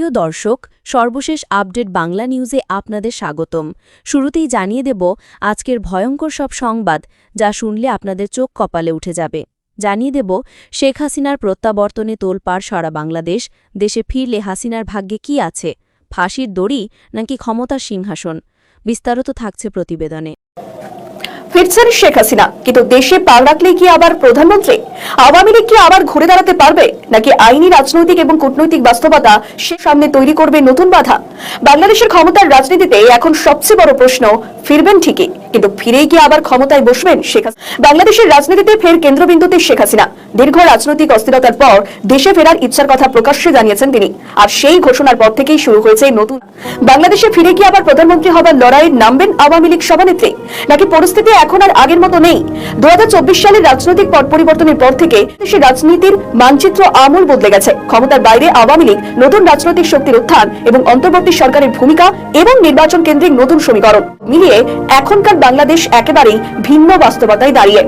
প্রিয় দর্শক, সর্বশেষ আপডেট বাংলা নিউজে আপনাদের স্বাগতম। শুরুতেই জানিয়ে দেব আজকের ভয়ঙ্কর সব সংবাদ, যা শুনলে আপনাদের চোখ কপালে উঠে যাবে। জানিয়ে দেব শেখ হাসিনার প্রত্যাবর্তনে তোলপাড় সারা বাংলাদেশ। দেশে ফিরলে হাসিনার ভাগ্যে কি আছে, ফাঁসির দড়ি নাকি ক্ষমতার সিংহাসন? বিস্তারিত থাকছে প্রতিবেদনে। ফিরছেন শেখ হাসিনা, কিন্তু দেশে পা রাখলে কি আবার প্রধানমন্ত্রী? আওয়ামী লীগ কি আবার ঘুরে দাঁড়াতে পারবে, নাকি আইনি, রাজনৈতিক এবং কূটনৈতিক বাস্তবতা সে সামনে তৈরি করবে নতুন বাধা? বাংলাদেশের ক্ষমতার রাজনীতিতে এখন সবচেয়ে বড় প্রশ্ন, ফিরবেন ঠিকই, কিন্তু ফিরেই কি আবার ক্ষমতায় বসবেন শেখ হাসিনা? বাংলাদেশের রাজনীতিতে ফের কেন্দ্রবিন্দুতে শেখ হাসিনা। দীর্ঘ রাজনৈতিক অস্থিরতার পর দেশে ফেরার ইচ্ছার কথা প্রকাশ্যে জানিয়েছেন তিনি। আর সেই ঘোষণার পর থেকেই শুরু হয়েছে নতুন বাংলাদেশে ফিরে কি আবার প্রধানমন্ত্রী হবার লড়াইয়ে নামবেন আওয়ামী লীগ সভানেত্রী, নাকি পরিস্থিতি এখন আর আগের মতো নেই? 2024 সালের রাজনৈতিক পট পরিবর্তনের পর থেকে দেশের রাজনীতির মানচিত্র আমূল বদলে গেছে। ক্ষমতার বাইরে আওয়ামী লীগ, নতুন রাজনৈতিক শক্তির উত্থান এবং অন্তর্বর্তী সরকারের ভূমিকা এবং নির্বাচন কেন্দ্রিক নতুন সমীকরণ মিলিয়ে এখনকার বাংলাদেশ একেবারেই ভিন্ন বাস্তবতায় দাঁড়িয়ে।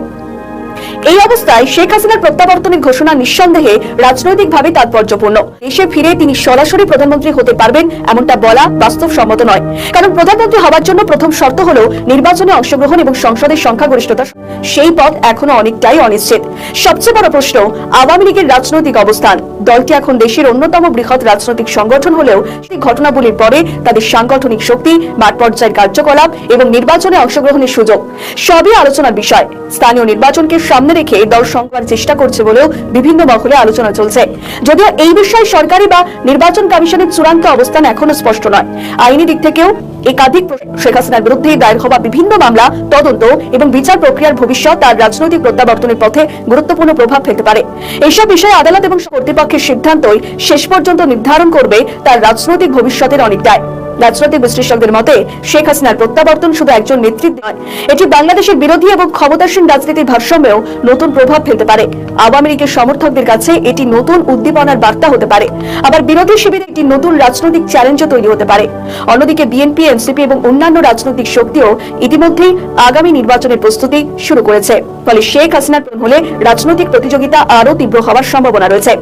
এই অবস্থায় শেখ হাসিনার প্রত্যাবর্তনের ঘোষণা নিঃসন্দেহে রাজনৈতিকভাবে তাৎপর্যপূর্ণ। দেশে ফিরে তিনি সরাসরি প্রধানমন্ত্রী হতে পারবেন এমনটা বলা বাস্তবসম্মত নয়, কারণ প্রধানমন্ত্রী হওয়ার জন্য প্রথম শর্ত হলো নির্বাচনে অংশগ্রহণ এবং সংসদের সংখ্যাগরিষ্ঠতা। সেই পথ এখনো অনেকটাই অনিশ্চিত। সবচেয়ে বড় প্রশ্ন, আওয়ামী লীগের রাজনৈতিক অবস্থান। দলটি এখন দেশের অন্যতম বৃহৎ রাজনৈতিক সংগঠন হলেও ঘটনাবলীর পরে তাদের সাংগঠনিক শক্তি, মাঠ পর্যায়ের কার্যকলাপ এবং নির্বাচনে অংশগ্রহণের সুযোগ সবই আলোচনার বিষয়। স্থানীয় নির্বাচনকে সামনে রেখে দল সংস্কার চেষ্টা করছে বলেও বিভিন্ন মহলে আলোচনা চলছে। যদিও এই বিষয়ে সরকারি বা নির্বাচন কমিশনের চূড়ান্ত অবস্থান এখনো স্পষ্ট নয়। আইনি দিক থেকেও একাধিক শেখ হাসিনার বিরুদ্ধে দায়ের হওয়া বিভিন্ন মামলা, তদন্ত এবং বিচার প্রক্রিয়ার ভবিষ্যৎ তার রাজনৈতিক প্রত্যাবর্তনের পথে গুরুত্বপূর্ণ প্রভাব ফেলতে পারে। এইসব বিষয়ে আদালত এবং কর্তৃপক্ষের সিদ্ধান্তই শেষ পর্যন্ত নির্ধারণ করবে তার রাজনৈতিক ভবিষ্যতের অনেকটাই। রাজনৈতিক বিশ্লেষকদের মতে শেখ হাসিনার প্রত্যাবর্তন শুধু একজন নেতৃত্ব নয়, এটি বাংলাদেশের বিরোধী এবং ক্ষমতাসীন রাজনীতির ভারসাম্যেও নতুন প্রভাব ফেলতে পারে। আওয়ামী লীগের সমর্থকদের কাছে এটি নতুন উদ্দীপনার বার্তা হতে পারে, আবার বিরোধী শিবিরে একটি নতুন রাজনৈতিক চ্যালেঞ্জও তৈরি হতে পারে। অন্যদিকে বিএনপি, এনসিপি এবং অন্যান্য রাজনৈতিক শক্তিও ইতিমধ্যেই আগামী নির্বাচনের প্রস্তুতি শুরু করেছে। ফলে শেখ হাসিনার হলে রাজনৈতিক প্রতিযোগিতা আরও তীব্র হওয়ার সম্ভাবনা রয়েছে।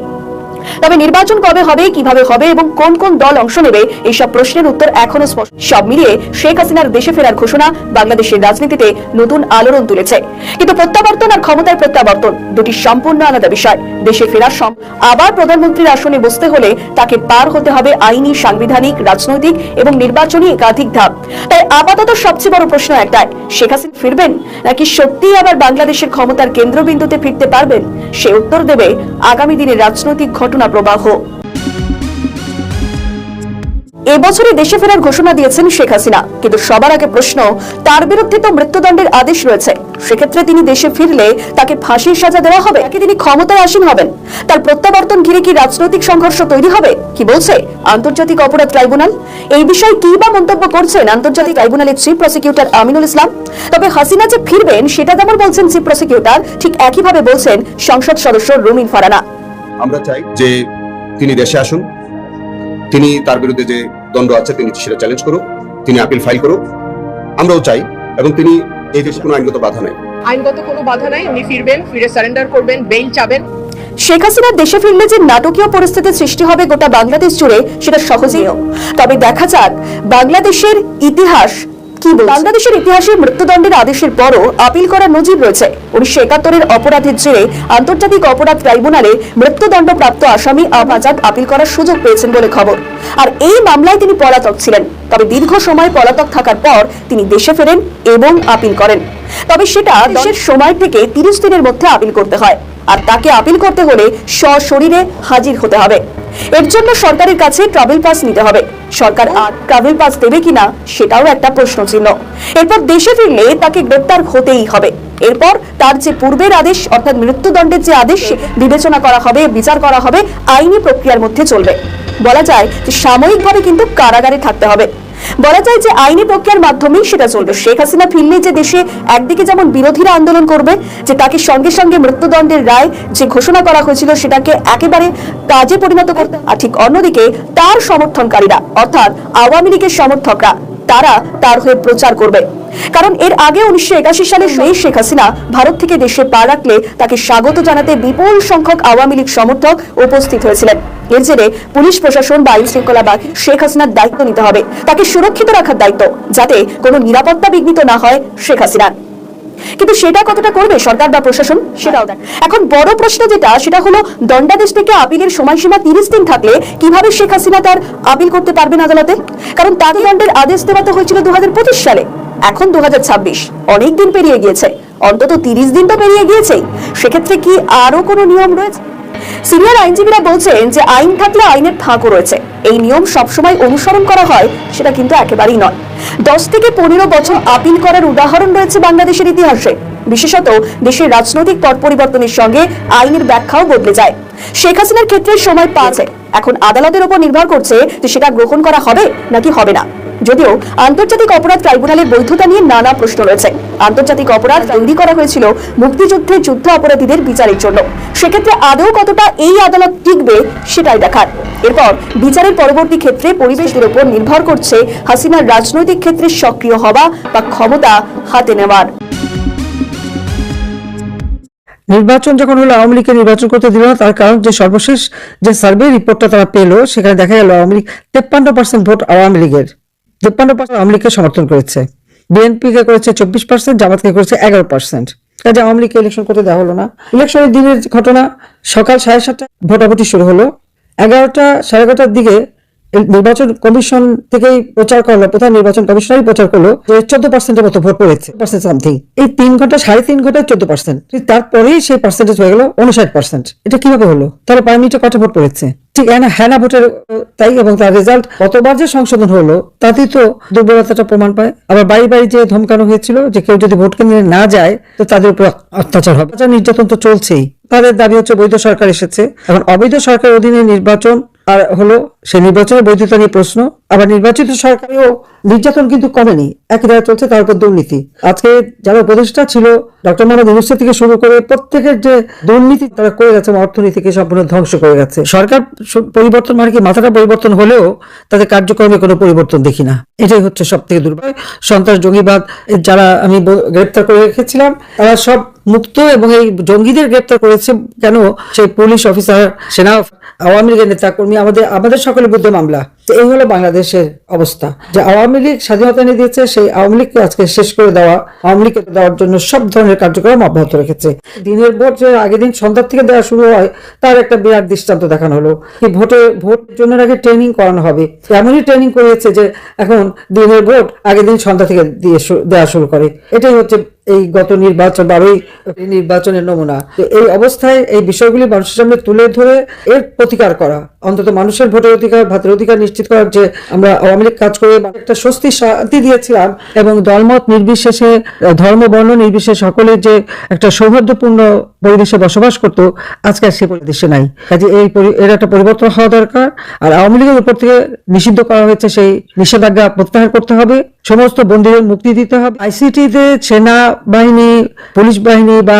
তবে নির্বাচন কবে হবে, কিভাবে হবে এবং কোন কোন দল অংশ নেবে, এইসব প্রশ্নের উত্তর এখনো স্পষ্ট। সব মিলিয়ে শেখ হাসিনার দেশে ফেরার ঘোষণা বাংলাদেশের রাজনীতিতে নতুন আলোড়ন তুলেছে। কিন্তু প্রত্যাবর্তন আর ক্ষমতার প্রত্যাবর্তন দুটি সম্পূর্ণ আলাদা বিষয়। দেশে ফেরার আবার প্রধানমন্ত্রীর আসনে বসতে হলে তাকে পার হতে হবে আইনি, সাংবিধানিক, রাজনৈতিক এবং নির্বাচনী একাধিক ধাপ। তাই আপাতত সবচেয়ে বড় প্রশ্ন একটাই, শেখ হাসিনা ফিরবেন নাকি সত্যিই আবার বাংলাদেশের ক্ষমতার কেন্দ্রবিন্দুতে ফিরতে পারবেন? সে উত্তর দেবে আগামী দিনের রাজনৈতিক ঘটনা প্রবাহ। এবছরে দেশে ফেরার ঘোষণা দিয়েছেন শেখ হাসিনা, কিন্তু সবার আগে প্রশ্ন, তার বিরুদ্ধে তো মৃত্যুদণ্ডের আদেশ রয়েছে। সেক্ষেত্রে তিনি দেশে ফিরলে তাকে ফাঁসির সাজা দেওয়া হবে, নাকি তিনি ক্ষমতায় আসীন হবেন? তার প্রত্যাবর্তন ঘিরে কি রাজনৈতিক সংঘর্ষ তৈরি হবে? কি বলছে আন্তর্জাতিক অপরাধ ট্রাইব্যুনাল? এই বিষয়ে কি বা মন্তব্য করছেন আন্তর্জাতিক ট্রাইব্যুনালের চিফ প্রসিকিউটর আমিনুল ইসলাম? তবে হাসিনা যে ফিরবেন সেটা যেমন বলছেন চিফ প্রসিকিউটর, ঠিক একইভাবে বলছেন সংসদ সদস্য রুমিন ফারানা। আমরা চাই যে তিনি দেশে আসুন, তিনি তার বিরুদ্ধে যে দণ্ড আছে তিনি সেটা চ্যালেঞ্জ করুক, তিনি আপিল ফাইল করুক, আমরাও চাই। এবং তিনি এই দেশে কোনো আইনগত বাধা নাই, আইনগত কোনো বাধা নাই, উনি ফিরবেন, ফিরে সারেন্ডার করবেন, বেইল চাবেন। শেখ হাসিনার দেশে ফিরলে যে নাটকীয় পরিস্থিতির সৃষ্টি হবে গোটা বাংলাদেশ জুড়ে, সেটা সহজেই। তবে দেখা যাক বাংলাদেশের ইতিহাস কি বলছে। বাংলাদেশের ইতিহাসে মৃত্যুদণ্ডের আদেশের পরও আপিল করার নজির রয়েছে। 1971-এর অপরাধের জেরে আন্তর্জাতিক অপরাধ ট্রাইব্যুনালে মৃত্যুদণ্ড প্রাপ্ত আসামি আজাদ আপিল করার সুযোগ পেয়েছেন বলে খবর। আর এই মামলায় তিনি পলাতক ছিলেন। তবে দীর্ঘ সময় পলাতক থাকার পর তিনি দেশে ফেরেন এবং আপিল করেন। তবে সেটা দেশের সময় থেকে 30 দিনের মধ্যে আপিল করতে হয়, আর তাকে আপিল করতে হলে সশরীরে হাজির হতে হবে। এর জন্য সরকারের কাছে ট্রাভেল পাস নিতে হবে। সরকার আর ট্রাভেল পাস দেবে কিনা সেটাও একটা প্রশ্ন চিহ্ন। এরপর দেশে ফিরলে তাকে গ্রেপ্তার হতেই হবে। এরপর তার যে পূর্বের আদেশ অর্থাৎ মৃত্যুদণ্ডের যে আদেশ বিবেচনা করা হবে, বিচার করা হবে, আইনি প্রক্রিয়ার মধ্যে চলবে। বলা যায় যে সাময়িকভাবে কিন্তু কারাগারে থাকতে হবে। বলা যায় যে আইনি প্রক্রিয়ার মাধ্যমেই সেটা চলবে। শেখ হাসিনা ফিরলে যে দেশে একদিকে যেমন বিরোধীরা আন্দোলন করবে যে তাকে সঙ্গে সঙ্গে মৃত্যুদণ্ডের রায় যে ঘোষণা করা হয়েছিল সেটাকে একেবারে কাজে পরিণত করতে, আর ঠিক অন্যদিকে তার সমর্থনকারীরা অর্থাৎ আওয়ামী লীগের সমর্থকরা তারা তার হয়ে প্রচার করবে। কারণ এর আগে 1981 সালে শেখ হাসিনা ভারত থেকে দেশে পা রাখলে তাকে স্বাগত জানাতে বিপুল সংখ্যক আওয়ামী লীগ সমর্থক উপস্থিত হয়েছিলেন। এর জেরে পুলিশ প্রশাসন বা আইন শৃঙ্খলা বাহিনী শেখ হাসিনার দায়িত্ব নিতে হবে, তাকে সুরক্ষিত রাখার দায়িত্ব, যাতে কোনো নিরাপত্তা বিঘ্নিত না হয় শেখ হাসিনার। কিন্তু সেটা কতটা করবে সরকার বা প্রশাসন, সেটাও দেখ। এখন বড় প্রশ্ন যেটা, সেটা হলো দণ্ডাদেশ থেকে আপিলের সময়সীমা 30 দিন থাকলে কিভাবে শেখ হাসিনা তার আপিল করতে পারবেন আদালতে? কারণ তাকে দণ্ডের আদেশ দেওয়া তো হয়েছিল 2025 সালে, এখন 2026, অনেক দিন পেরিয়ে গিয়েছে, অন্তত 30 দিন তো পেরিয়ে গিয়েছেই। সেক্ষেত্রে কি আরো কোনো নিয়ম রয়েছে? সিনিয়র আইনজীবীরা বলছেন যে আইন থাকলে আইনের ফাঁকও রয়েছে, এই নিয়ম সবসময় অনুসরণ করা হয় সেটা কিন্তু একেবারেই নয়। 10 থেকে 15 বছর আপিল করার উদাহরণ রয়েছে বাংলাদেশের ইতিহাসে। বিশেষত দেশের রাজনৈতিক পট পরিবর্তনের সঙ্গে আইনের ব্যাখ্যাও বদলে যায়। শেখ হাসিনার ক্ষেত্রে সময় পাচ্ছে, এখন আদালতের উপর নির্ভর করছে যে সেটা গ্রহণ করা হবে নাকি হবে না। যদিও আন্তর্জাতিক অপরাধ ট্রাইব্যুনালের বৈধতা নিয়ে নানা প্রশ্ন রয়েছে। আন্তর্জাতিক অপরাধ তৈরি করা হয়েছিল মুক্তিযুদ্ধের যুদ্ধ অপরাধীদের বিচারের জন্য, সেক্ষেত্রে আদৌ কতটা এই আদালত টিকবে সেটাই দেখার। এরপর বিচারের পরবর্তী ক্ষেত্রে পরিবেশের উপর নির্ভর করছে হাসিনার রাজনৈতিক ক্ষেত্রে সক্রিয় হওয়া বা ক্ষমতা হাতে নেওয়ার। নির্বাচন যখন হলো, আওয়ামী লীগকে নির্বাচন করতে দিল না, তার কারণ যে সর্বশেষ যে সার্ভে রিপোর্টটা তারা পেলো, সেখানে দেখা গেল আওয়ামী লীগ 53% ভোট আওয়ামী লীগের, 53% আওয়ামী লীগকে সমর্থন করেছে, বিএনপি কে করেছে 24%, জামাতকে করেছে 11%। কাজে আওয়ামী লীগকে ইলেকশন করতে দেওয়া হলো না। ইলেকশনের দিনের ঘটনা, সকাল 7:30 ভোটাভুটি শুরু হলো, 11টা সাড়ে 11টার দিকে নির্বাচন কমিশন থেকেই প্রচার করলো, প্রধান নির্বাচন কমিশনারই প্রচার করলো যে 14%-এর মতো ভোট পড়েছে, সামথিং। এই 3 ঘন্টা 3.5 ঘন্টায় 14%, তারপরেই সেই পার্সেন্টেজ হয়ে গেল 59%। এটা কিভাবে হলো? তাহলে 5 মিনিটে কত ভোট পড়েছে? ঠিক হ্যানা ভোটের তাই, এবং তার রেজাল্ট কতবার যে সংশোধন হলো তাতেই তো দুর্বলতাটা প্রমাণ পায়। আবার বাড়ি বাড়ি যে ধমকানো হয়েছিল যে কেউ যদি ভোট কেন্দ্রে না যায় তো তাদের উপর অত্যাচার হবে, নির্যাতন তো চলছেই। তাদের দাবি হচ্ছে বৈধ সরকার এসেছে, এখন অবৈধ সরকারের অধীনে নির্বাচন আর হলো, সেই নির্বাচনের বৈধতা নিয়ে প্রশ্ন। আবার নির্বাচিত সরকারেও নির্যাতন কিন্তু কমেনি, একই ধারা চলছে, তার উপর দুর্নীতি। আজকে যারা উপদেষ্টা ছিল, ডক্টর মোহাম্মদ ইউনূস থেকে শুরু করে প্রত্যেকের যে দুর্নীতি তারা করে গেছে, অর্থনীতিকে সম্পূর্ণ ধ্বংস করে গেছে। সরকার পরিবর্তন মানে কি মাথাটা পরিবর্তন হলেও তাদের কার্যক্রমে কোনো পরিবর্তন দেখি না, এটাই হচ্ছে সব থেকে দুর্বল। সন্ত্রাস জঙ্গিবাদ যারা আমি গ্রেপ্তার করে রেখেছিলাম তারা সব মুক্ত, এবং এই জঙ্গিদের গ্রেপ্তার করেছে কেন? সেই পুলিশ অফিসার, সেনা, আওয়ামী লীগের নেতা কর্মী, আমাদের সকলের বিরুদ্ধে মামলা। এই হলো বাংলাদেশের অবস্থা, যে আওয়ামী লীগ স্বাধীনতা এনে দিয়েছে, সেই আওয়ামী লীগকে আজকে শেষ করে দেওয়া, আওয়ামী লীগকে দেওয়ার জন্য সব ধরনের কার্যক্রম অব্যাহত রেখেছে। দিনের ভোট যে আগের দিন সন্ধ্যা থেকে দেওয়া শুরু হয়, তার একটা বিরাট দৃষ্টান্ত দেখানো হলো। কি ভোট জন্য আগে ট্রেনিং করানো হবে, এমনই ট্রেনিং করিয়েছে যে এখন দিনের ভোট আগের দিন সন্ধ্যা থেকে দেওয়া শুরু করে। এটাই হচ্ছে এই গত নির্বাচন, 12ই নির্বাচনের নমুনা। এই অবস্থায় এই বিষয়গুলি মানুষের সামনে তুলে ধরে এর প্রতিকার করা, অন্তত মানুষের ভোটের অধিকার, ভাতের অধিকার নিশ্চিত করার যে আমরা আওয়ামী লীগ কাজ করে একটা স্বস্তি শান্তি দিয়েছিলাম, এবং দলমত নির্বিশেষে, ধর্ম বর্ণ নির্বিশেষে সকলের যে একটা সৌহার্দ্যপূর্ণ পরিবেশে বসবাস করতো, আজকে আর সে পরিবেশে নাই। কাজে এর একটা পরিবর্তন হওয়া দরকার। আর আওয়ামী লীগের উপর থেকে নিষিদ্ধ করা হয়েছে, সেই নিষেধাজ্ঞা প্রত্যাহার করতে হবে, সমস্ত বন্দীদের মুক্তি দিতে হবে। আইসিটিতে সেনা বাহিনী, পুলিশ বাহিনী বা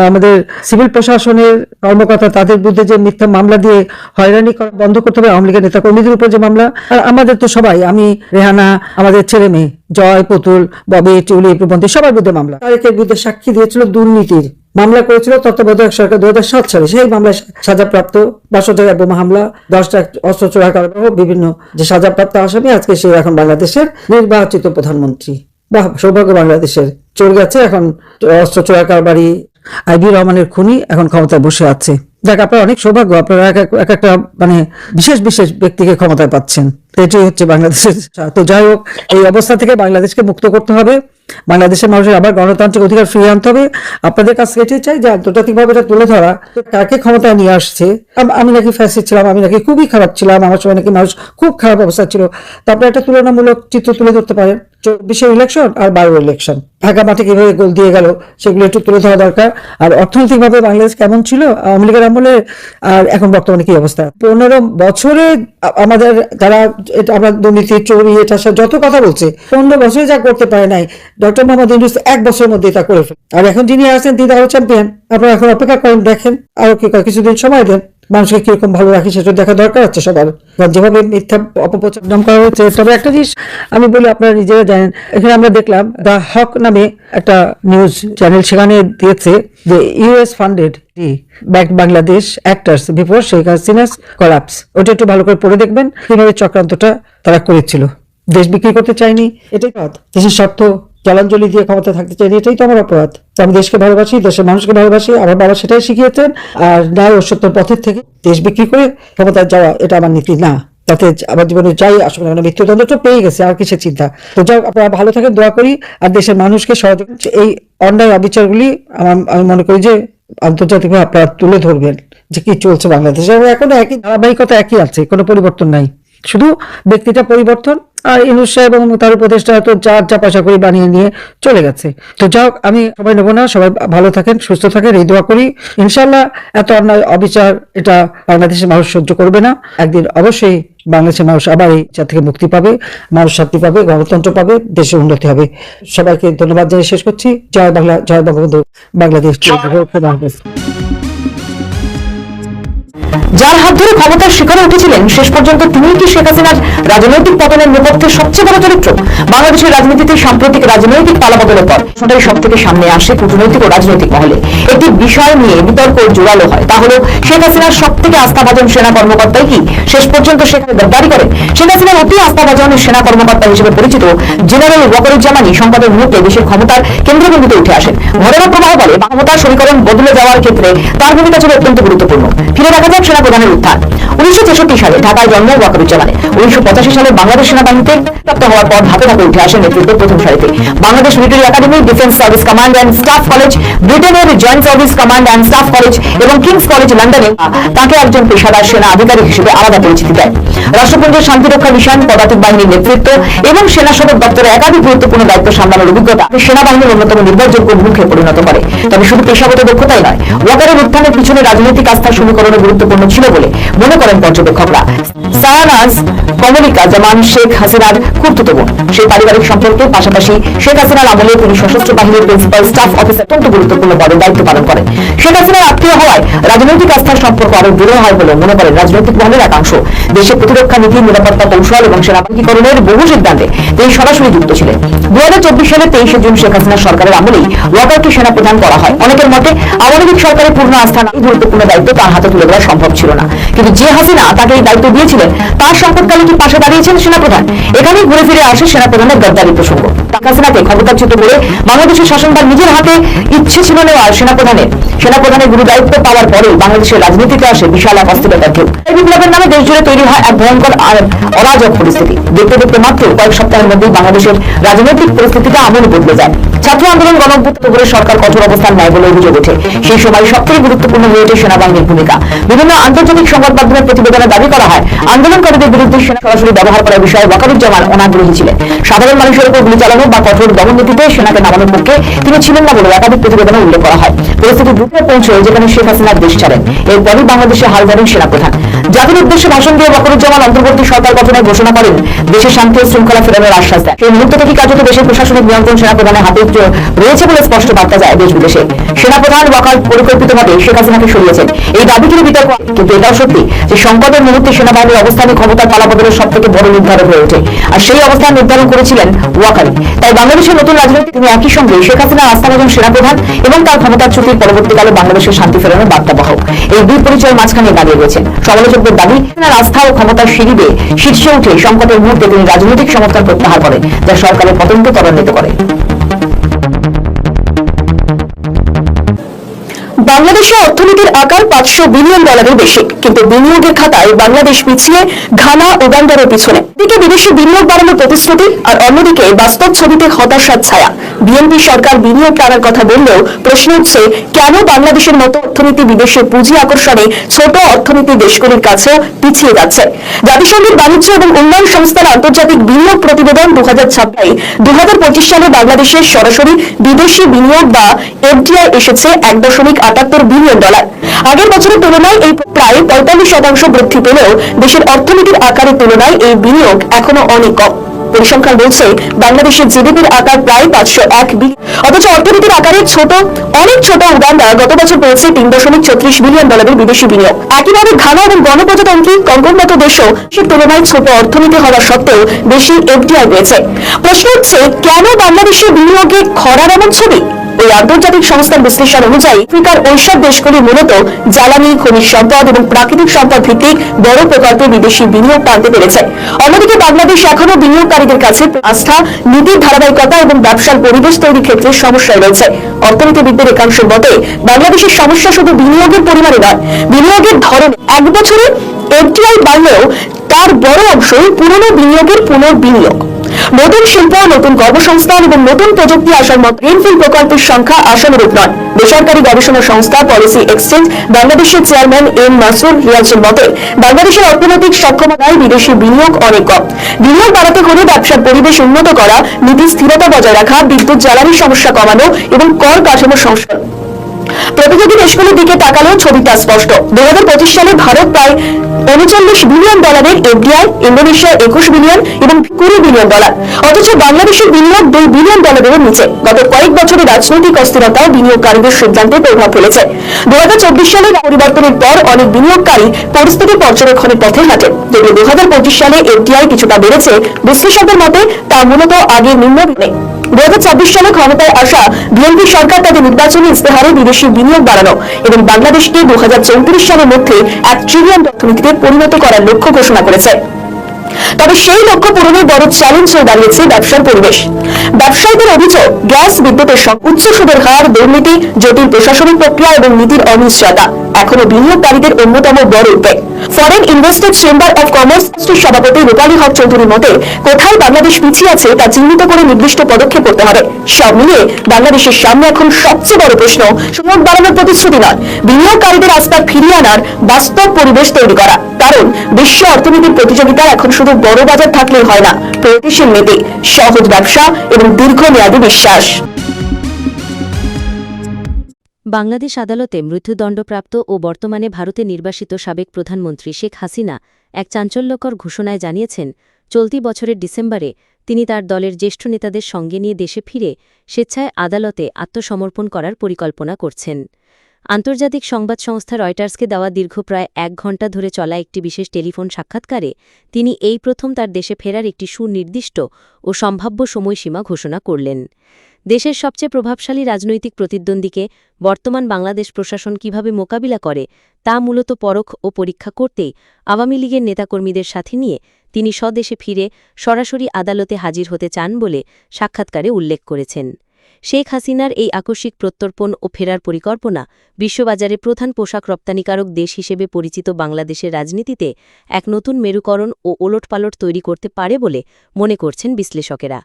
আমাদের সিভিল প্রশাসনের কর্মকর্তা, তাদের বিরুদ্ধে যে মিথ্যা মামলা দিয়ে হয়রানি করা বন্ধ করতে হবে। আওয়ামী লীগের নেতা কর্মীদের উপর যে মামলা, আর আমাদের তো সবাই, আমি, রেহানা, আমাদের ছেলে মেয়ে জয়, পুতুল, ববি, টিউলি, প্রবন্ধী, সবার বিরুদ্ধে মামলা। তারেকের বিরুদ্ধে সাক্ষী দিয়েছিল, দুর্নীতির মামলা করেছিল তত্ত্বাবধায়ক সরকার 2007 সালে। সেই মামলায় সাজাপ্রাপ্ত 62 জায়গায় বোমা হামলা, 10টা অস্ত্র চোরা কারবারও বিভিন্ন যে সাজাপ্রাপ্ত আসামি, আজকে সে এখন বাংলাদেশের নির্বাচিত প্রধানমন্ত্রী। বা সৌভাগ্য বাংলাদেশের, চলে গেছে এখন অস্ত্র চোরা কারবারি আইবি রহমানের খুনি এখন ক্ষমতায় বসে আছে। দেখ, আপনার অনেক সৌভাগ্য, আপনারা এক একটা মানে বিশেষ বিশেষ ব্যক্তিকে ক্ষমতায় পাচ্ছেন। এটাই হচ্ছে বাংলাদেশের। তো যাই হোক, এই অবস্থা থেকে বাংলাদেশকে মুক্ত করতে হবে, বাংলাদেশের মানুষের আবার গণতান্ত্রিক অধিকার ফিরিয়ে আনতে হবে। আপনাদের কাছে এটাই চাই যে আন্তর্জাতিকভাবে এটা তুলে ধরা, কাকে ক্ষমতায় নিয়ে আসছে। আমি নাকি ফ্যাসিস্ট ছিলাম, আমি নাকি খুবই খারাপ ছিলাম, আমার সময় নাকি মানুষ খুব খারাপ অবস্থা ছিল। তারপরে একটা তুলনামূলক চিত্র তুলে ধরতে পারেন। 24 ইলেকশন আর 12 ইলেকশন, ঢাকা মাঠে কিভাবে গোল দিয়ে গেল, সেগুলো একটু তুলে ধরা দরকার। আর অর্থনৈতিকভাবে বাংলাদেশ কেমন ছিল আওয়ামী লীগের আমলে, আর এখন বর্তমানে কি অবস্থা। 15 বছরে আমাদের যারা আমরা দুর্নীতি, চুরি, এটা যত কথা বলছে, 15 বছরে যা করতে পারে নাই ডক্টর মোহাম্মদ ইউনূস 1 বছরের মধ্যে তা করে ফেলে। আর এখন যিনি আসছেন তিনি আরো চ্যাম্পিয়ন। আপনারা এখন অপেক্ষা করেন, দেখেন আরো কি কিছুদিন সময় দেন, মানুষকে কিরকম ভালো রাখে সেটা দেখা দরকার আছে সবার। কারণ যেভাবে মিথ্যা অপপ্রচার নাম করা হয়েছে, তবে একটা জিনিস আমি বলি, আপনারা নিজেরা জানেন, এখানে আমরা দেখলাম দ্য হক নামে একটা নিউজ চ্যানেল, সেখানে দিয়েছে যে US funded backed Bangladesh actors before Sheikh Hasina's collapse. ওটা একটু ভালো করে পড়ে দেখবেন কিভাবে চক্রান্তটা তারা করেছিল। দেশ বিক্রি করতে চাইনি, এটাই অপরাধ। দেশের স্বার্থ জলাঞ্জলি দিয়ে ক্ষমতা থাকতে চাইনি, এটাই তো আমার অপরাধ। আমি দেশকে ভালোবাসি, দেশের মানুষকে ভালোবাসি, আমার বাবা সেটাই শিখিয়েছেন। আর ন্যায় ও সত্যের পথের থেকে দেশ বিক্রি করে ক্ষমতায় যাওয়া, এটা আমার নীতি না। তাতে আমার জীবনে যাই আসুক না, মৃত্যুদণ্ডটা পেয়ে গেছে, আর কিসের চিন্তা। তো যাও, আপনারা ভালো থাকেন, দোয়া করি। আর দেশের মানুষকে সহযোগিতা, এই অন্যায় অবিচারগুলি আমি মনে করি যে আন্তর্জাতিকভাবে আপনারা তুলে ধরবেন যে কি চলছে বাংলাদেশে। এখন একই ধারাবাহিকতা, একই আছে, কোনো পরিবর্তন নাই, শুধু ব্যক্তিটা পরিবর্তন। আর ইউনূস সাহেব এবং তার উপদেষ্টা তো যা পয়সা করে বানিয়ে নিয়ে চলে গেছে। তো যাও, আমি সবাই নেবো না, সবাই ভালো থাকেন, সুস্থ থাকেন, এই দোয়া করি। ইনশাল্লাহ এত অন্যায় অবিচার এটা বাংলাদেশের মানুষ সহ্য করবে না। একদিন অবশ্যই বাংলাদেশের মানুষ আবার এই যা থেকে মুক্তি পাবে, মানুষ শান্তি পাবে, গণতন্ত্র পাবে, দেশের উন্নতি হবে। সবাইকে ধন্যবাদ জানিয়ে শেষ করছি। জয় বাংলা, জয় বঙ্গবন্ধু, বাংলাদেশ। যার হাত ধরে ক্ষমতার শিখরে উঠেছিলেন, শেষ পর্যন্ত তিনি কি শেখ হাসিনার রাজনৈতিক পতনের নেপথ্যে সবচেয়ে বড় চরিত্র? বাংলাদেশের রাজনীতিতে সাম্প্রতিক রাজনৈতিক পালাবদলের পর সেটাই সব থেকে সামনে আসে কূটনৈতিক ও রাজনৈতিক মহলে। একটি বিষয় নিয়ে বিতর্ক জোরালো হয়, তা হলো শেখ হাসিনার সব থেকে আস্থাভাজন সেনা কর্মকর্তাই কি শেষ পর্যন্ত সেখানে গদ্দারি করেন? শেখ হাসিনার অতি আস্থাভাজন সেনা কর্মকর্তা হিসেবে পরিচিত জেনারেল ওয়াকারুজ্জামানই সংকটের মুহূর্তে দেশের ক্ষমতার কেন্দ্রবিন্দুতে উঠে আসেন। ঘটনা প্রবাহ বলে ক্ষমতার সমীকরণ বদলে যাওয়ার ক্ষেত্রে তার ভূমিকা ছিল অত্যন্ত গুরুত্বপূর্ণ। ফিরে দেখা যাক সেনা প্রধানের উত্থান। 1966 সালে ঢাকায় জন্ম ওয়াকারুজ্জামানের। 1985 সালে বাংলাদেশ সেনাবাহিনীতে প্রাপ্ত হওয়ার পর ধাপে ধাপে উঠে আসেন নেতৃত্বের প্রথম সারিতে। Bangladesh military academy, defence service command and staff college, ব্রিটেনের joint service command and staff college এবং কিংস কলেজ লন্ডনে তাকে একজন পেশাদার সেনা আধিকারিক হিসেবে আলাদা পরিচিতি দেয়। রাষ্ট্রপুঞ্জের শান্তিরক্ষা মিশন, পদাতিক বাহিনীর নেতৃত্ব এবং সেনা সদর দপ্তরে একাধিক গুরুত্বপূর্ণ দায়িত্ব সামলানোর অভিজ্ঞতা সেনাবাহিনীর অন্যতম নির্ভরযোগ্য মুখে পরিণত করে। তবে শুধু পেশাগত দক্ষতাই নয়, ওয়াকারের উত্থানের পিছনে রাজনৈতিক আস্থার সমীকরণে গুরুত্বপূর্ণ ছিল বলে মনে করেন পর্যবেক্ষকরা। সায়ানাজ কমলিকা জামান শেখ হাসিনার খুড়তুতো বোন। সেই পারিবারিক সম্পর্কের পাশাপাশি শেখ হাসিনার আমলে তিনি সশস্ত্র বাহিনীর প্রিন্সিপাল স্টাফ অফিসার অত্যন্ত গুরুত্বপূর্ণ পদে দায়িত্ব পালন করেন। শেখ হাসিনার আত্মীয় হওয়ায় রাজনৈতিক আস্থার সম্পর্ক আরো দৃঢ় হয় বলে মনে করেন রাজনৈতিক মহলের একাংশ। দেশের প্রতিরক্ষা নীতি, নিরাপত্তা কৌশল এবং সেনাবাহিনীকরণের বহু সিদ্ধান্তে তিনি সরাসরি যুক্ত ছিলেন। 2024 সালে 23 জুন শেখ হাসিনার সরকারের আমলেই ওয়াকারকে সেনাপ্রধান করা হয়। অনেকের মতে আওয়ামী লীগ সরকারের পূর্ণ আস্থা এই গুরুত্বপূর্ণ দায়িত্ব তার হাতে তুলে দেওয়া সম্ভব ছিল না। কিন্তু যে হাসিনা তাকে এই দায়িত্ব দিয়েছিলেন, তার সংকটকালে কি পাশে দাঁড়িয়েছেন সেনাপ্রধান? এখানেই ঘুরে ফিরে আসে সেনাপ্রধানের গদ্দারি প্রসঙ্গ। হাসিনাকে ক্ষমতাচ্যুত করে বাংলাদেশের শাসনভার নিজের হাতে ইচ্ছে ছিল নেওয়ার সেনাপ্রধানের গুরু দায়িত্ব পাওয়ার পরে বাংলাদেশের রাজনীতিতে আসে বিশাল এক অস্থিরতার ঢেউ। এই বিপ্লবের নামে দেশ জুড়ে তৈরি হয় এক ভয়ঙ্কর অরাজক পরিস্থিতি। দেখতে দেখতে মাত্র কয়েক সপ্তাহের মধ্যেই বাংলাদেশের রাজনৈতিক পরিস্থিতিটা আমূল বদলে যায়। ছাত্র আন্দোলন, গণঅভ্যুত্থান করে সরকার কঠোর অবস্থান নেয় বলে অভিযোগ ওঠে। সেই সময় সবথেকে গুরুত্বপূর্ণ হয়ে ওঠে সেনাবাহিনীর ভূমিকা। বিভিন্ন আন্তর্জাতিক সংবাদ মাধ্যমের প্রতিবেদনে দাবি করা হয় আন্দোলনকারীদের বিরুদ্ধে সেনা সরাসরি ব্যবহার করার বিষয়ে ওয়াকারুজ্জামান অনাগ্রহী ছিলেন। সাধারণ মানুষের উপর গুলি চালানো বা কঠোর দমন নীতিতে সেনাকে নামানোর পক্ষে তিনি ছিলেন না বলে একাধিক প্রতিবেদনে উল্লেখ করা হয়। পরিস্থিতি দ্রুত পৌঁছয় যেখানে শেখ হাসিনার দেশ ছাড়েন। এরপরই বাংলাদেশে হাল ধরেন সেনাপ্রধান। জাতির উদ্দেশ্যে ভাষণ দিয়ে ওয়াকারুজ্জামান অন্তর্বর্তী সরকার গঠনের ঘোষণা করেন, দেশের শান্তি ও শৃঙ্খলা ফেরানোর আশ্বাস দেন। সেই মুহূর্ত থেকে কার্যত দেশের প্রশাসনিক নিয়ন্ত্রণ সেনাপ্রধানের হাতে রয়েছে বলে স্পষ্ট বার্তা যায় দেশ বিদেশে। সেনাপ্রধান ওয়াকার পরিকল্পিতভাবে শেখ হাসিনাকে সরিয়েছেন, এই দাবি ঘিরে বিতর্ক। কিন্তু এটাও সত্যি যে সংকটের মুহূর্তে সেনাবাহিনীর অবস্থানে ক্ষমতার পালাবদলের সব থেকে বড় নির্ধারক হয়ে ওঠে। আর সেই অবস্থান নির্ধারণ করেছিলেন ওয়াকারি। তাই বাংলাদেশের নতুন রাজনীতি তিনি একই সঙ্গে শেখ হাসিনার আস্থাভাজন সেনাপ্রধান এবং তার ক্ষমতাচ্যুতির পরবর্তীকালে বাংলাদেশের শান্তি ফেরানোর বার্তাবাহক। এই দুই পরিচয়ের মাঝখানে দাঁড়িয়ে রয়েছেন। সমালোচকদের দাবি, তার আস্থা ও ক্ষমতার সিঁড়িতে শীর্ষে উঠে সংকটের মুহূর্তে তিনি রাজনৈতিক সমর্থন প্রত্যাহার করেন, যা সরকারের পতনকে ত্বরান্বিত করে। বাংলাদেশের অর্থনীতির আকার $500 বিলিয়ন বেশি, কিন্তু বিনিয়োগের খাতায় বাংলাদেশ পিছিয়ে ঘানা, উগান্ডারের পিছনে। দিকে বিদেশি বিনিয়োগ বাড়ানোর প্রতিশ্রুতি আর অন্যদিকে বাস্তব ছবিতে হতাশার ছায়া। বিএনপি সরকার বিনিয়োগ টানার কথা বললেও প্রশ্ন হচ্ছে, কেন বাংলাদেশের মতো অর্থনীতি বিদেশে পুঁজি আকর্ষণে ছোট অর্থনীতি দেশগুলির কাছেও পিছিয়ে যাচ্ছে? জাতিসংঘের বাণিজ্য এবং উন্নয়ন সংস্থার আন্তর্জাতিক বিনিয়োগ প্রতিবেদন 2025 সালে বাংলাদেশের সরাসরি বিদেশি বিনিয়োগ বা এফডিআই এসেছে $1.78 বিলিয়ন। আগের বছরের তুলনায় এই প্রায় 45% বৃদ্ধি পেলেও দেশের অর্থনীতির আকারের তুলনায় এই বিনিয়োগ এখনো অনেক কম। পরিসংখ্যান বলছে বাংলাদেশের জিডিপির আকার প্রায় 501 বিলিয়ন, অথচ অর্থনীতির আকারে অনেক ছোট উগান্ডা গত বছর পেয়েছে $3.36 বিলিয়ন বিদেশি বিনিয়োগ। একইভাবে ঘানা এবং গণপ্রজাতন্ত্রী কঙ্গোর মতো দেশও সে তুলনায় ছোট অর্থনীতি হওয়া সত্ত্বেও বেশি এফডিআই পেয়েছে। প্রশ্ন হচ্ছে, কেন বাংলাদেশের বিনিয়োগে খরার এমন ছবি? ওই আন্তর্জাতিক সংস্থার বিশ্লেষণ অনুযায়ী আফ্রিকার ওইসব দেশগুলি মূলত জ্বালানি, খনিজ সম্পদ এবং প্রাকৃতিক সম্পদ ভিত্তিক বড় প্রকল্পে বিদেশি বিনিয়োগ টানতে পেরেছে। অন্যদিকে বাংলাদেশ এখনো বিনিয়োগকারীদের কাছে আস্থা, নীতির ধারাবাহিকতা এবং ব্যবসার পরিবেশ তৈরির ক্ষেত্রে সমস্যায় রয়েছে। অর্থনীতিবিদদের একাংশের মতে বাংলাদেশের সমস্যা শুধু বিনিয়োগের পরিমাণে নয়, বিনিয়োগের ধরনে। এক বছরে এফডিআই বাড়লেও তার বড় অংশই পুরনো বিনিয়োগের পুনর্বিনিয়োগ। নতুন শিল্প, নতুন কর্মসংস্থান এবং নতুন প্রযুক্তি আসার মতো গ্রিনফিল্ড প্রকল্পের সংখ্যা আশানুরূপ নয়। বেসরকারি গবেষণা সংস্থা পলিসি এক্সচেঞ্জ বাংলাদেশের চেয়ারম্যান এম মাসুর রিয়াজের মতে বাংলাদেশের অর্থনৈতিক সক্ষমতায় বিদেশি বিনিয়োগ অনেক কম। বিনিয়োগ বাড়াতে হলে ব্যবসার পরিবেশ উন্নত করা, নীতি স্থিরতা বজায় রাখা, বিদ্যুৎ জ্বালানির সমস্যা কমানো এবং কর কাঠামো সংস্কার। প্রতিযোগী দেশগুলির দিকে তাকালেও ছবিটা স্পষ্ট। 2025 সালে ভারত প্রায় $39 বিলিয়ন এফডিআই, ইন্দোনেশিয়া 21 বিলিয়ন এবং $20 বিলিয়ন। অথচ বাংলাদেশের বিনিয়োগ $2 বিলিয়ন নিচে। গত কয়েক বছরের রাজনৈতিক অস্থিরতাও বিনিয়োগকারীদের সিদ্ধান্তে প্রভাব ফেলেছে। 2024 সালের পরিবর্তনের পর অনেক বিনিয়োগকারী পরিস্থিতি পর্যবেক্ষণের পথে হাঁটে। যদিও 2025 সালে এফডিআই কিছুটা বেড়েছে, বিশ্লেষকদের মতে তা মূলত আগের নিম্নবিন্দু। 2026 সালে ক্ষমতায় আসা বিএনপি সরকার তাদের নির্বাচনী ইস্তেহারে বিদেশি বিনিয়োগ বাড়ানো এবং বাংলাদেশকে 2034 সালের মধ্যে $1 ট্রিলিয়ন অর্থনীতিতে পরিণত করার লক্ষ্য ঘোষণা করেছে। তবে সেই লক্ষ্য পূরণের বড় চ্যালেঞ্জ হয়ে দাঁড়িয়েছে ব্যবসার পরিবেশ। ব্যবসায়ীদের অভিযোগ, গ্যাস, বিদ্যুতের উচ্চ সুদের হার, দুর্নীতি, জটিল প্রশাসনিক প্রক্রিয়া এবং নীতির অনিশ্চয়তা এখনো বিনিয়োগকারীদের অন্যতম বড় উদ্বেগ। Foreign investor chamber of commerce সভাপতি রূপালী হক চৌধুরীর মতে কোথায় বাংলাদেশ পিছিয়ে আছে তা চিহ্নিত করে নির্দিষ্ট পদক্ষেপ করতে হবে। সব মিলিয়ে বাংলাদেশের সামনে এখন সবচেয়ে বড় প্রশ্ন সুযোগ বাড়ানোর প্রতিশ্রুতি নয়, বিনিয়োগকারীদের আস্থা ফিরিয়ে আনার বাস্তব পরিবেশ তৈরি করা। কারণ বিশ্ব অর্থনীতির প্রতিযোগিতা এখন শুধু বড় বাজার থাকলেই হয় না, প্রগতিশীল নীতি, সহজ ব্যবসা এবং দীর্ঘমেয়াদী বিশ্বাস। বাংলাদেশ আদালতে মৃত্যুদণ্ডপ্রাপ্ত ও বর্তমানে ভারতে নির্বাসিত সাবেক প্রধানমন্ত্রী শেখ হাসিনা এক চাঞ্চল্যকর ঘোষণায় জানিয়েছেন, চলতি বছরের ডিসেম্বরে তিনি তার দলের জ্যেষ্ঠ নেতাদের সঙ্গে নিয়ে দেশে ফিরে স্বেচ্ছায় আদালতে আত্মসমর্পণ করার পরিকল্পনা করছেন। আন্তর্জাতিক সংবাদ সংস্থা রয়টার্সকে দেওয়া দীর্ঘ প্রায় 1 ঘণ্টা ধরে চলা একটি বিশেষ টেলিফোন সাক্ষাৎকারে তিনি এই প্রথম তার দেশে ফেরার একটি সুনির্দিষ্ট ও সম্ভাব্য সময়সীমা ঘোষণা করলেন। দেশের সবচেয়ে প্রভাবশালী রাজনৈতিক প্রতিদ্বন্দ্বীকে বর্তমান বাংলাদেশ প্রশাসন কিভাবে মোকাবিলা করে তা মূলত পরখ ও পরীক্ষা করতেই আওয়ামী লীগের নেতাকর্মীদের সাথে নিয়ে তিনি স্বদেশে ফিরে সরাসরি আদালতে হাজির হতে চান বলে সাক্ষাৎকারে উল্লেখ করেছেন। শেখ হাসিনার এই আকস্মিক প্রত্যর্পণ ও ফেরার পরিকল্পনা বিশ্ববাজারে প্রধান পোশাক রপ্তানিকারক দেশ হিসেবে পরিচিত বাংলাদেশের রাজনীতিতে এক নতুন মেরুকরণ ও ওলটপালট তৈরি করতে পারে বলে মনে করছেন বিশ্লেষকেরা।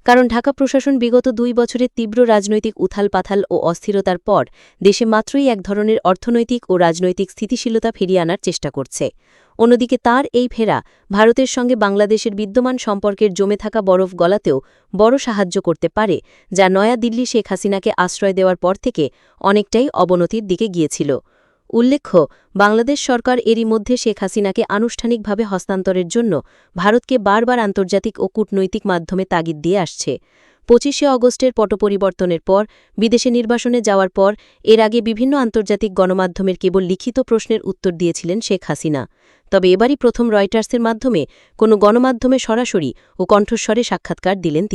কারণ ঢাকা প্রশাসন বিগত 2 বছরের তীব্র রাজনৈতিক উথালপাথাল ও অস্থিরতার পর দেশে মাত্রই এক ধরনের অর্থনৈতিক ও রাজনৈতিক স্থিতিশীলতা ফিরিয়ে আনার চেষ্টা করছে। অন্যদিকে তার এই ফেরা ভারতের সঙ্গে বাংলাদেশের বিদ্যমান সম্পর্কের জমে থাকা বরফ গলাতেও বড় সাহায্য করতে পারে, যা নয়াদিল্লি শেখ হাসিনাকে আশ্রয় দেওয়ার পর থেকে অনেকটাই অবনতির দিকে গিয়েছিল। উল্লেখ্য, বাংলাদেশ সরকার এরই মধ্যে শেখ হাসিনাকে আনুষ্ঠানিকভাবে হস্তান্তরের জন্য ভারতকে বারবার আন্তর্জাতিক ও কূটনৈতিক মাধ্যমে তাগিদ দিয়ে আসছে। 25শে অগস্টের পটপরিবর্তনের পর বিদেশে নির্বাসনে যাওয়ার পর এর আগে বিভিন্ন আন্তর্জাতিক গণমাধ্যমের কেবল লিখিত প্রশ্নের উত্তর দিয়েছিলেন শেখ হাসিনা। তবে এবারই প্রথম রয়টার্সের মাধ্যমে কোনো গণমাধ্যমে সরাসরি ও কণ্ঠস্বরে সাক্ষাৎকার দিলেন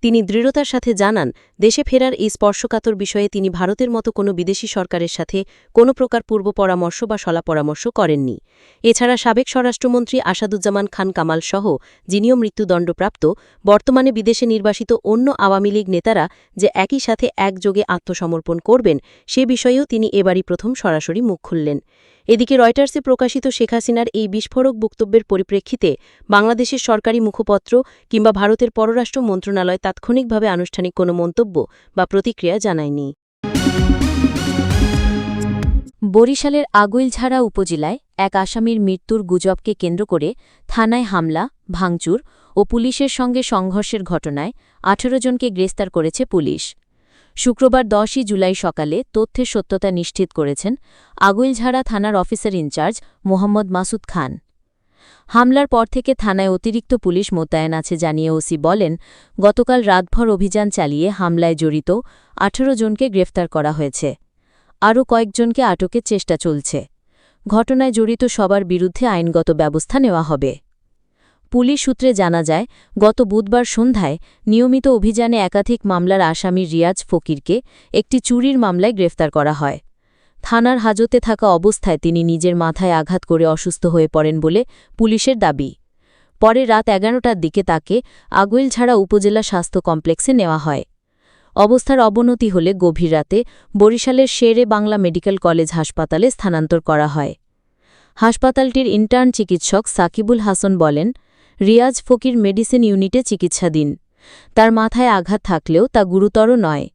তিনি দৃঢ়তার সাথে জানান, দেশে ফেরার এই স্পর্শকাতর বিষয়ে তিনি ভারতের মতো কোনো বিদেশি সরকারের সাথে কোনো প্রকার পূর্ব পরামর্শ বা সলা পরামর্শ করেননি। এছাড়া সাবেক স্বরাষ্ট্রমন্ত্রী আসাদুজ্জামান খান কামাল সহ যিনিও মৃত্যুদণ্ডপ্রাপ্ত, বর্তমানে বিদেশে নির্বাসিত অন্য আওয়ামী লীগ নেতারা যে একই সাথে একযোগে আত্মসমর্পণ করবেন সে বিষয়েও তিনি এবারই প্রথম সরাসরি মুখ খুললেন। এদিকে রয়টার্সে প্রকাশিত শেখ হাসিনার এই বিস্ফোরক বক্তব্যের পরিপ্রেক্ষিতে বাংলাদেশের সরকারি মুখপত্র কিংবা ভারতের পররাষ্ট্র মন্ত্রণালয় তাৎক্ষণিকভাবে আনুষ্ঠানিক কোনো মন্তব্য বা প্রতিক্রিয়া জানায়নি। বরিশালের আগুইলঝাড়া উপজেলায় এক আসামির মৃত্যুর গুজবকে কেন্দ্র করে থানায় হামলা, ভাঙচুর ও পুলিশের সঙ্গে সংঘর্ষের ঘটনায় 18 জনকে গ্রেফতার করেছে পুলিশ। শুক্রবার 10 জুলাই সকালে তথ্যের সত্যতা নিশ্চিত করেছেন আগুইলঝাড়া থানার অফিসার ইনচার্জ মোহাম্মদ মাসুদ খান। হামলার পর থেকে থানায় অতিরিক্ত পুলিশ মোতায়েন আছে জানিয়ে ওসি বলেন, গতকাল রাতভর অভিযান চালিয়ে হামলায় জড়িত 18 জনকে গ্রেফতার করা হয়েছে। আরও কয়েকজনকে আটকের চেষ্টা চলছে। ঘটনায় জড়িত সবার বিরুদ্ধে আইনগত ব্যবস্থা নেওয়া হবে। পুলিশ সূত্রে জানা যায়, গত বুধবার সন্ধ্যায় নিয়মিত অভিযানে একাধিক মামলার আসামি রিয়াজ ফকিরকে একটি চুরির মামলায় গ্রেফতার করা হয়। থানার হাজতে থাকা অবস্থায় তিনি নিজের মাথায় আঘাত করে অসুস্থ হয়ে পড়েন বলে পুলিশের দাবি। পরে রাত 11টার দিকে তাকে আগৈলঝাড়া উপজেলা স্বাস্থ্য কমপ্লেক্সে নেওয়া হয়। অবস্থার অবনতি হলে গভীর রাতে বরিশালের শেরে বাংলা মেডিকেল কলেজ হাসপাতালে স্থানান্তর করা হয়। হাসপাতালটির ইন্টার্ন চিকিৎসক সাকিবুল হাসান বলেন, রিয়াজ ফকির মেডিসিন ইউনিটে চিকিৎসাধীন। তার মাথায় আঘাত থাকলেও তা গুরুতর নয়।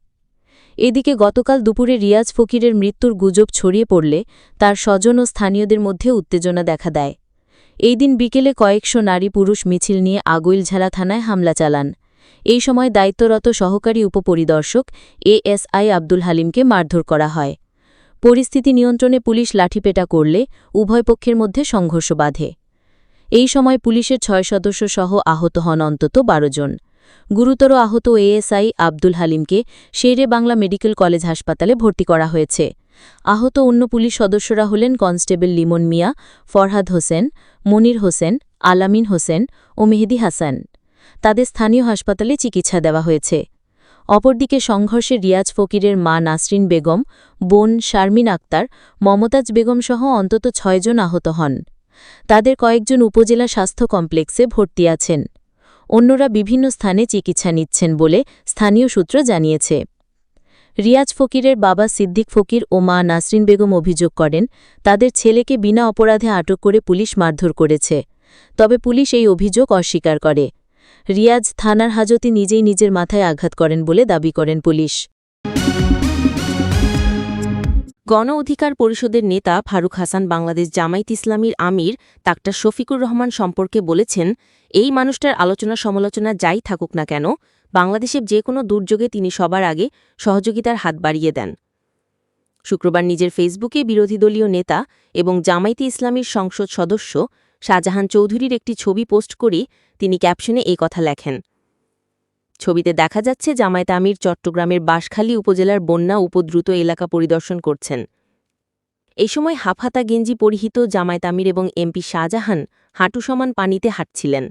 এদিকে গতকাল দুপুরে রিয়াজ ফকিরের মৃত্যুর গুজব ছড়িয়ে পড়লে তার স্বজন ও স্থানীয়দের মধ্যে উত্তেজনা দেখা দেয়। এই দিন বিকেলে কয়েকশো নারী পুরুষ মিছিল নিয়ে আগৈলঝাড়া থানায় হামলা চালান। এই সময় দায়িত্বরত সহকারী উপপরিদর্শক এএসআই আব্দুল হালিমকে মারধর করা হয়। পরিস্থিতি নিয়ন্ত্রণে পুলিশ লাঠিপেটা করলে উভয় পক্ষের মধ্যে সংঘর্ষ বাধে। এই সময় পুলিশের 6 সদস্য সহ আহত হন অন্তত 12 জন। গুরুতর আহত এএসআই আব্দুল হালিমকে শেরে বাংলা মেডিকেল কলেজ হাসপাতালে ভর্তি করা হয়েছে। আহত অন্য পুলিশ সদস্যরা হলেন কনস্টেবল লিমন মিয়া, ফরহাদ হোসেন, মনির হোসেন, আলামিন হোসেন ও মেহেদি হাসান। তাদের স্থানীয় হাসপাতালে চিকিৎসা দেওয়া হয়েছে। অপরদিকে সংঘর্ষে রিয়াজ ফকিরের মা নাসরিন বেগম, বোন শারমিন আক্তার, মমতাজ বেগম সহ অন্তত 6 জন আহত হন। তাদের কয়েকজন উপজেলা স্বাস্থ্য কমপ্লেক্সে ভর্তি আছেন। অন্যরা বিভিন্ন স্থানে চিকিৎসা নিচ্ছেন বলে স্থানীয় সূত্র জানিয়েছে। রিয়াজ ফকিরের বাবা সিদ্দিক ফকির ও মা নাসরিন বেগম অভিযোগ করেন, তাদের ছেলেকে বিনা অপরাধে আটক করে পুলিশ মারধর করেছে। তবে পুলিশ এই অভিযোগ অস্বীকার করে। রিয়াজ থানার হাজতে নিজেই নিজের মাথায় আঘাত করেন বলে দাবি করেন পুলিশ। গণ অধিকার পরিষদের নেতা ফারুক হাসান বাংলাদেশ জামায়াত ইসলামীর আমির ডাক্তার শফিকুর রহমান সম্পর্কে বলেছেন, এই মানুষটার আলোচনা সমালোচনা যাই থাকুক না কেন, বাংলাদেশের যে কোনো দুর্যোগে তিনি সবার আগে সহযোগিতার হাত বাড়িয়ে দেন। শুক্রবার নিজের ফেসবুকে বিরোধী দলীয় নেতা এবং জামায়াতে ইসলামীর সংসদ সদস্য শাহজাহান চৌধুরীর একটি ছবি পোস্ট করে তিনি ক্যাপশনে এই কথা লেখেন। ছবিতে দেখা যাচ্ছে জামায়াত আমির চট্টগ্রামের বাঁশখালী উপজেলার বন্যা উপদ্রুত এলাকা পরিদর্শন করছেন। এই সময় হাফহাতা গেঞ্জি পরিহিত জামায়াত আমির এবং এমপি শাহজাহান হাঁটু সমান পানিতে হাঁটছিলেন।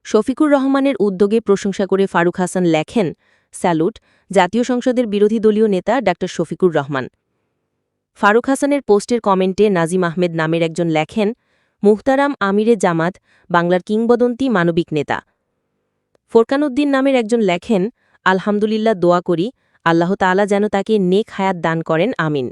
শফিকুর রহমানের উদ্যোগে প্রশংসা করে ফারুক হাসান লেখেন, স্যালুট জাতীয় সংসদের বিরোধী দলীয় নেতা ডাক্তার শফিকুর রহমান। ফারুক হাসানের পোস্টের কমেন্টে নাজিম আহমেদ নামের একজন লেখেন, মুহতারাম আমিরে জামাত, বাংলার কিংবদন্তি মানবিক নেতা। ফোরকান উদ্দিন নামের একজন লেখেন, আলহামদুলিল্লাহ, দোয়া করি আল্লাহ তাআলা যেন তাকে নেক হায়াত দান করেন, আমিন।